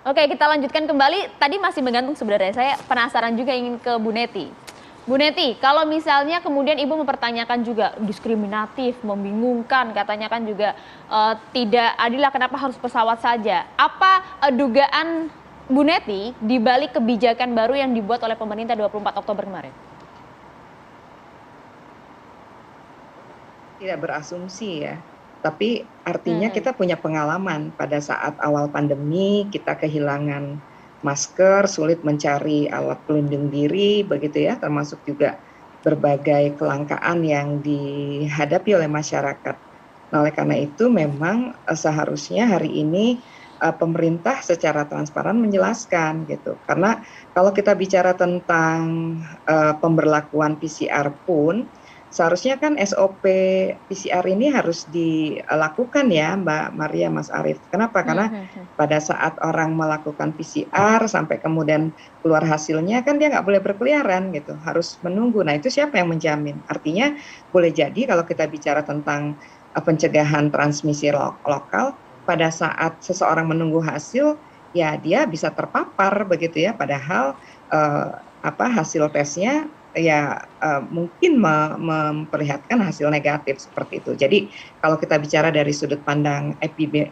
Oke, kita lanjutkan kembali. Tadi masih menggantung sebenarnya. Saya penasaran juga ingin ke Bu Neti. Bu Neti, kalau misalnya kemudian Ibu mempertanyakan juga diskriminatif, membingungkan, katanya kan juga tidak adil lah kenapa harus pesawat saja. Apa dugaan Bu Neti di balik kebijakan baru yang dibuat oleh pemerintah 24 Oktober kemarin? Tidak berasumsi ya, tapi artinya kita punya pengalaman pada saat awal pandemi kita kehilangan masker, sulit mencari alat pelindung diri begitu ya, termasuk juga berbagai kelangkaan yang dihadapi oleh masyarakat. Nah, oleh karena itu memang seharusnya hari ini pemerintah secara transparan menjelaskan gitu. Karena kalau kita bicara tentang pemberlakuan PCR pun seharusnya kan SOP PCR ini harus dilakukan ya Mbak Maria, Mas Arief. Kenapa? Karena pada saat orang melakukan PCR sampai kemudian keluar hasilnya kan dia nggak boleh berkeliaran gitu, harus menunggu. Nah itu siapa yang menjamin? Artinya boleh jadi kalau kita bicara tentang pencegahan transmisi lokal, pada saat seseorang menunggu hasil, ya dia bisa terpapar begitu ya. Padahal hasil tesnya ya mungkin memperlihatkan hasil negatif seperti itu. Jadi kalau kita bicara dari sudut pandang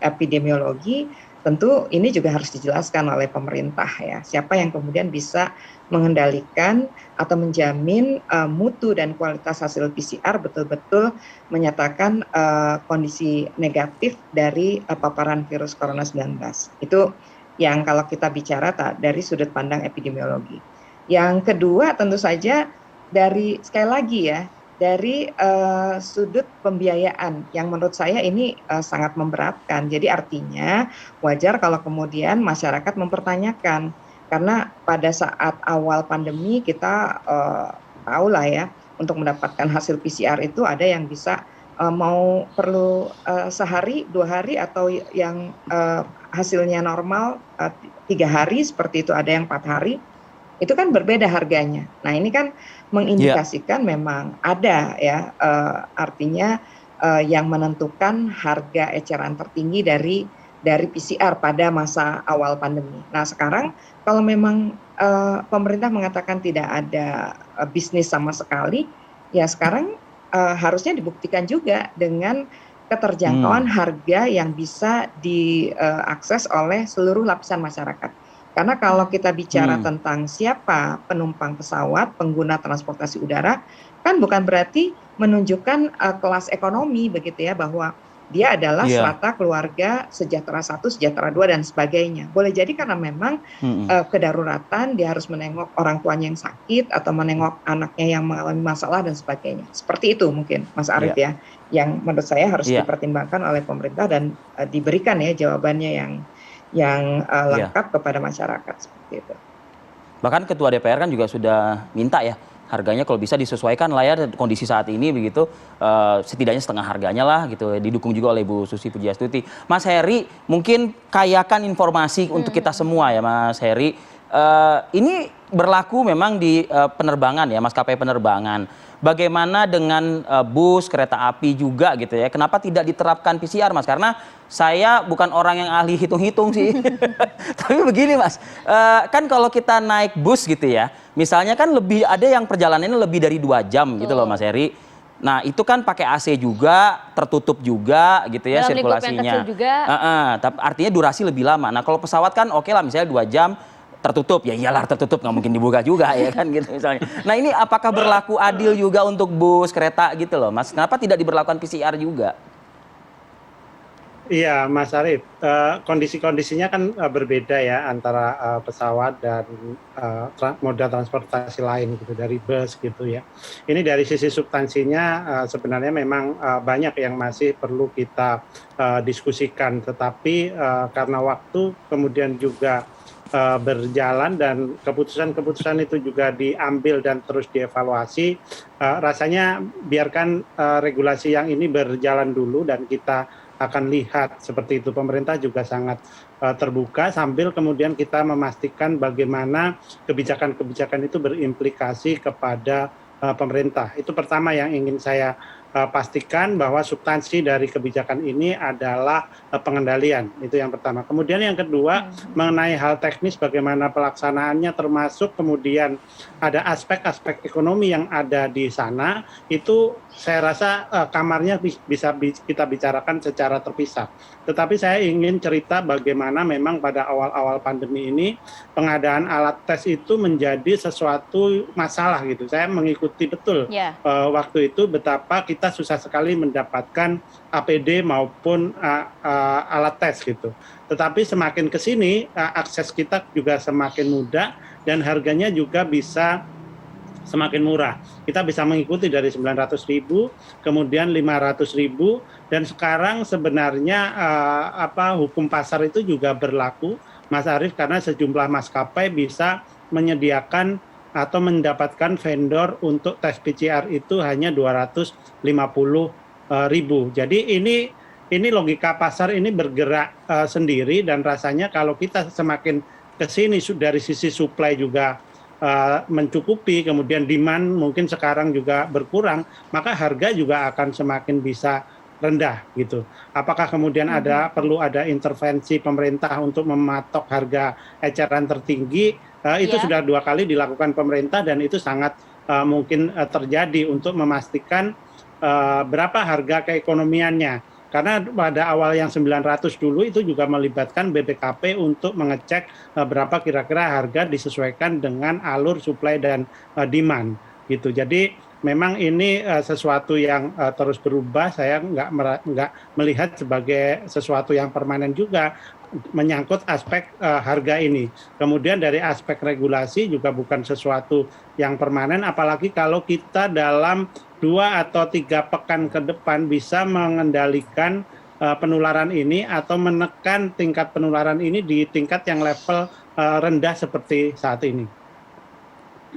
epidemiologi, tentu ini juga harus dijelaskan oleh pemerintah ya. Siapa yang kemudian bisa mengendalikan atau menjamin mutu dan kualitas hasil PCR betul-betul menyatakan kondisi negatif dari paparan virus corona 19. Itu yang kalau kita bicara dari sudut pandang epidemiologi. Yang kedua tentu saja dari sekali lagi ya, dari sudut pembiayaan yang menurut saya ini sangat memberatkan. Jadi artinya wajar kalau kemudian masyarakat mempertanyakan, karena pada saat awal pandemi kita tahu lah ya, untuk mendapatkan hasil PCR itu ada yang bisa mau perlu sehari, 2 hari, atau yang hasilnya normal 3 hari, seperti itu ada yang 4 hari. Itu kan berbeda harganya. Nah ini kan mengindikasikan memang ada ya, artinya yang menentukan harga eceran tertinggi dari PCR pada masa awal pandemi. Nah sekarang kalau memang pemerintah mengatakan tidak ada bisnis sama sekali, ya sekarang harusnya dibuktikan juga dengan keterjangkauan harga yang bisa diakses oleh seluruh lapisan masyarakat. Karena kalau kita bicara tentang siapa penumpang pesawat, pengguna transportasi udara, kan bukan berarti menunjukkan kelas ekonomi begitu ya, bahwa dia adalah strata keluarga sejahtera 1, sejahtera 2 dan sebagainya. Boleh jadi karena memang kedaruratan, dia harus menengok orang tuanya yang sakit atau menengok anaknya yang mengalami masalah dan sebagainya. Seperti itu mungkin Mas Arief ya, yang menurut saya harus dipertimbangkan oleh pemerintah dan diberikan ya jawabannya yang lengkap kepada masyarakat seperti itu. Bahkan Ketua DPR kan juga sudah minta ya harganya kalau bisa disesuaikan lah ya kondisi saat ini begitu, setidaknya setengah harganya lah gitu, didukung juga oleh Bu Susi Pujiastuti. Mas Heri, mungkin kayakan informasi untuk kita semua ya Mas Heri. Ini berlaku memang di penerbangan ya, maskapai penerbangan. Bagaimana dengan bus, kereta api juga gitu ya? Kenapa tidak diterapkan PCR Mas? Karena saya bukan orang yang ahli hitung-hitung sih. Tapi begini Mas, kan kalau kita naik bus gitu ya, misalnya kan lebih ada yang perjalanannya lebih dari 2 jam gitu loh Mas Heri. Nah itu kan pakai AC juga, tertutup juga gitu ya dalam lingkup sirkulasinya. yang kecil juga. Tapi artinya durasi lebih lama. Nah kalau pesawat kan oke lah misalnya 2 jam, tertutup, ya iyalah tertutup, nggak mungkin dibuka juga ya kan gitu misalnya. Nah ini apakah berlaku adil juga untuk bus, kereta gitu loh Mas? Kenapa tidak diberlakukan PCR juga? Iya Mas Arief, kondisi-kondisinya kan berbeda ya antara pesawat dan moda transportasi lain gitu, dari bus gitu ya. Ini dari sisi substansinya sebenarnya memang banyak yang masih perlu kita diskusikan, tetapi karena waktu kemudian juga berjalan dan keputusan-keputusan itu juga diambil dan terus dievaluasi, rasanya biarkan regulasi yang ini berjalan dulu dan kita akan lihat seperti itu. Pemerintah juga sangat terbuka sambil kemudian kita memastikan bagaimana kebijakan-kebijakan itu berimplikasi kepada pemerintah. Itu pertama yang ingin saya pastikan bahwa substansi dari kebijakan ini adalah pengendalian. Itu yang pertama. Kemudian yang kedua, mengenai hal teknis bagaimana pelaksanaannya, termasuk kemudian ada aspek-aspek ekonomi yang ada di sana, itu saya rasa kamarnya bisa kita bicarakan secara terpisah. Tetapi saya ingin cerita bagaimana memang pada awal-awal pandemi ini pengadaan alat tes itu menjadi sesuatu masalah gitu. Saya mengikuti betul waktu itu betapa kita susah sekali mendapatkan APD maupun alat tes gitu. Tetapi semakin ke sini akses kita juga semakin mudah dan harganya juga bisa semakin murah. Kita bisa mengikuti dari 900.000, kemudian 500.000, dan sekarang sebenarnya hukum pasar itu juga berlaku, Mas Arief, karena sejumlah maskapai bisa menyediakan atau mendapatkan vendor untuk tes PCR itu hanya 250.000. Jadi ini logika pasar ini bergerak sendiri, dan rasanya kalau kita semakin ke sini dari sisi supply juga mencukupi, kemudian demand mungkin sekarang juga berkurang, maka harga juga akan semakin bisa rendah gitu. Apakah kemudian perlu ada intervensi pemerintah untuk mematok harga eceran tertinggi? Itu sudah 2 kali dilakukan pemerintah dan itu sangat mungkin terjadi untuk memastikan berapa harga keekonomiannya. Karena pada awal yang 900 dulu itu juga melibatkan BPKP untuk mengecek berapa kira-kira harga disesuaikan dengan alur supply dan demand gitu. Jadi memang ini sesuatu yang terus berubah. Saya nggak melihat sebagai sesuatu yang permanen juga, menyangkut aspek harga ini. Kemudian dari aspek regulasi juga bukan sesuatu yang permanen, apalagi kalau kita dalam 2 atau 3 pekan ke depan bisa mengendalikan penularan ini atau menekan tingkat penularan ini di tingkat yang level rendah seperti saat ini.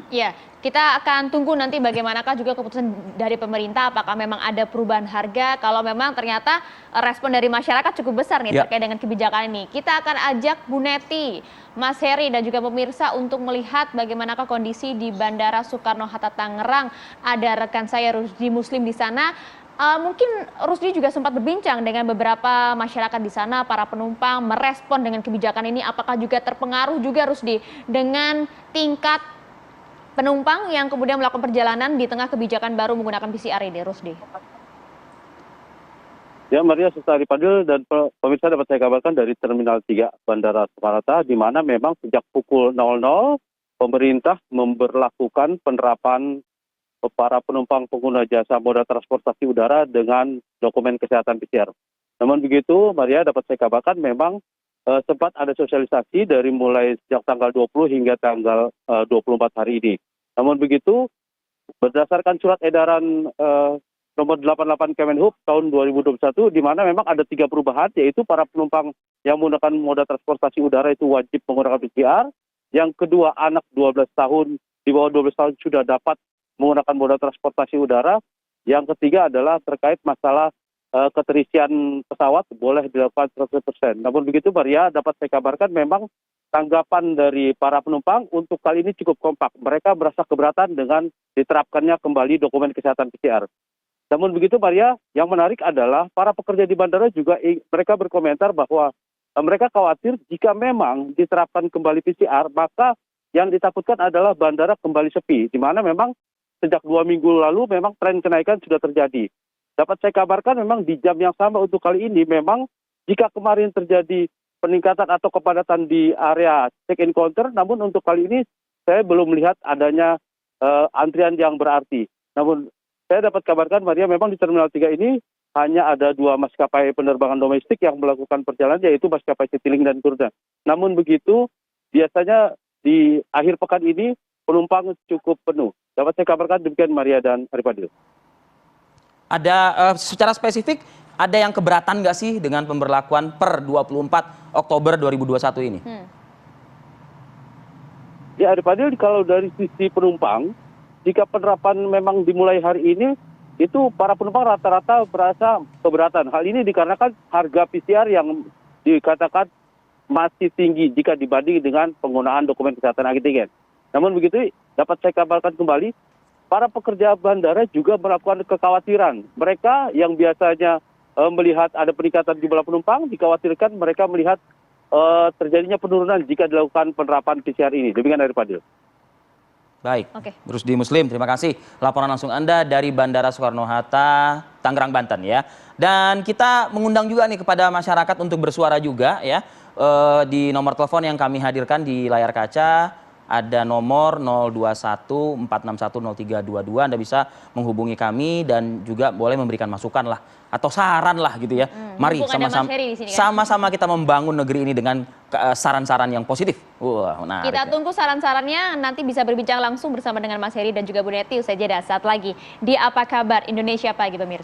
Ya, kita akan tunggu nanti bagaimanakah juga keputusan dari pemerintah, apakah memang ada perubahan harga, kalau memang ternyata respon dari masyarakat cukup besar nih terkait dengan kebijakan ini. Kita akan ajak Bu Neti, Mas Heri, dan juga pemirsa untuk melihat bagaimanakah kondisi di Bandara Soekarno-Hatta Tangerang. Ada rekan saya Rusdi Muslim di sana. Mungkin Rusdi juga sempat berbincang dengan beberapa masyarakat di sana, para penumpang merespon dengan kebijakan ini. Apakah juga terpengaruh juga Rusdi dengan tingkat penumpang yang kemudian melakukan perjalanan di tengah kebijakan baru menggunakan PCR ini, Rusdi? Ya, Maria, Serta Aripadil dan pemirsa, dapat saya kabarkan dari Terminal 3 Bandara Soekarno-Hatta, di mana memang sejak pukul 00 pemerintah memberlakukan penerapan para penumpang pengguna jasa moda transportasi udara dengan dokumen kesehatan PCR. Namun begitu, Maria, dapat saya kabarkan memang sempat ada sosialisasi dari mulai sejak tanggal 20 hingga tanggal 24 hari ini. Namun begitu, berdasarkan surat edaran nomor 88 Kemenhub tahun 2021, di mana memang ada 3 perubahan, yaitu para penumpang yang menggunakan moda transportasi udara itu wajib menggunakan PCR. Yang kedua, anak 12 tahun, di bawah 12 tahun sudah dapat menggunakan moda transportasi udara. Yang ketiga adalah terkait masalah keterisian pesawat boleh dilakukan 100%. Namun begitu, Maria, dapat saya kabarkan memang tanggapan dari para penumpang untuk kali ini cukup kompak. Mereka merasa keberatan dengan diterapkannya kembali dokumen kesehatan PCR. Namun begitu, Maria, yang menarik adalah para pekerja di bandara juga mereka berkomentar bahwa mereka khawatir jika memang diterapkan kembali PCR, maka yang ditakutkan adalah bandara kembali sepi, di mana memang sejak 2 minggu lalu memang tren kenaikan sudah terjadi. Dapat saya kabarkan memang di jam yang sama untuk kali ini, memang jika kemarin terjadi peningkatan atau kepadatan di area check-in counter, namun untuk kali ini saya belum melihat adanya antrian yang berarti. Namun saya dapat kabarkan, Maria, memang di Terminal 3 ini hanya ada 2 maskapai penerbangan domestik yang melakukan perjalanan, yaitu maskapai Citylink dan Garuda. Namun begitu, biasanya di akhir pekan ini penumpang cukup penuh. Dapat saya kabarkan demikian, Maria dan Aripadil. Ada secara spesifik, ada yang keberatan nggak sih dengan pemberlakuan per 24 Oktober 2021 ini? Ya, Aripadil, kalau dari sisi penumpang, jika penerapan memang dimulai hari ini, itu para penumpang rata-rata merasa keberatan. Hal ini dikarenakan harga PCR yang dikatakan masih tinggi jika dibanding dengan penggunaan dokumen kesehatan antigen. Namun begitu, dapat saya kabarkan kembali, para pekerja bandara juga melakukan kekhawatiran. Mereka yang biasanya melihat ada peningkatan jumlah penumpang, dikhawatirkan mereka melihat terjadinya penurunan jika dilakukan penerapan PCR ini. Demikian dari Fadil. Baik, Oke. Rusdi Muslim, terima kasih laporan langsung Anda dari Bandara Soekarno-Hatta, Tangerang, Banten ya. Dan kita mengundang juga nih kepada masyarakat untuk bersuara juga ya. Di nomor telepon yang kami hadirkan di layar kaca ada nomor 021-461-0322. Anda bisa menghubungi kami dan juga boleh memberikan masukan lah atau saran lah gitu ya. Mari mumpung ada Mas sama-sama Heri di sini kan. sama-sama kita membangun negeri ini dengan saran-saran yang positif. Wah, menarik. Kita ya. tunggu saran-sarannya, nanti bisa berbincang langsung bersama dengan Mas Heri dan juga Bu Neti usai jeda saat lagi di Apa Kabar Indonesia Pagi pemirsa.